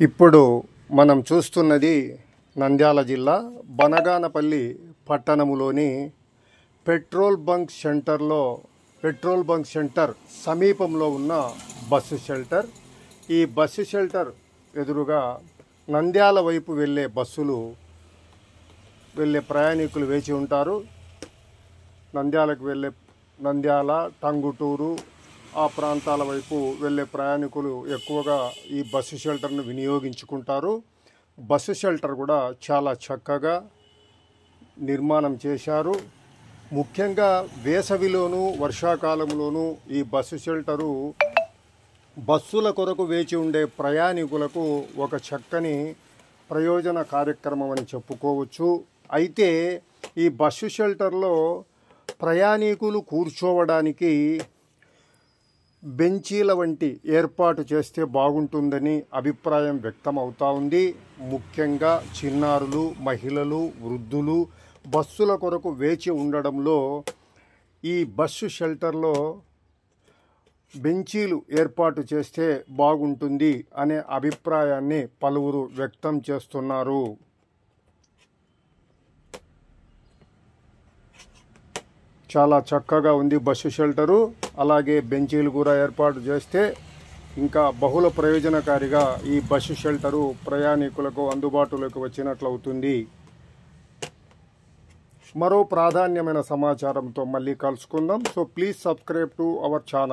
ఇప్పుడు మనం చూస్తున్నది నంద్యాల జిల్లా బనగానపల్లి పట్టణములోని పెట్రోల్ బంక్ సెంటర్ సమీపంలో ఉన్న బస్సు షెల్టర్. ఈ బస్సు షెల్టర్ ఎదురుగా నంద్యాల వైపు వెళ్ళే ప్రయాణికులు వేచి ఉంటారు. నంద్యాల, టంగుటూరు ఆ ప్రాంతాల వైపు వెళ్ళే ప్రయాణికులు ఎక్కువగా ఈ బస్సు షెల్టర్ను వినియోగించుకుంటారు. బస్సు షెల్టర్ కూడా చాలా చక్కగా నిర్మాణం చేశారు. ముఖ్యంగా వేసవిలోను వర్షాకాలంలోనూ ఈ బస్సు షెల్టరు బస్సుల కొరకు వేచి ఉండే ప్రయాణికులకు ఒక చక్కని ప్రయోజన కార్యక్రమం అని చెప్పుకోవచ్చు. అయితే ఈ బస్సు షెల్టర్లో ప్రయాణికులు కూర్చోవడానికి బెంచీల వంటి ఏర్పాటు చేస్తే బాగుంటుందని అభిప్రాయం వ్యక్తం అవుతూ ఉంది. ముఖ్యంగా చిన్నారులు, మహిళలు, వృద్ధులు బస్సుల కొరకు వేచి ఉండడంలో ఈ బస్సు షెల్టర్లో బెంచీలు ఏర్పాటు చేస్తే బాగుంటుంది అనే అభిప్రాయాన్ని పలువురు వ్యక్తం చేస్తున్నారు. చాలా చక్కగా ఉంది బస్సు షెల్టరు. అలాగే బెంచీలు కూడా ఏర్పాటు చేస్తే ఇంకా బహుళ ప్రయోజనకారిగా ఈ బస్సు షెల్టరు ప్రయాణికులకు అందుబాటులోకి వచ్చినట్లవుతుంది. మరో ప్రాధాన్యమైన సమాచారంతో మళ్ళీ కలుసుకుందాం. So please subscribe to our channel.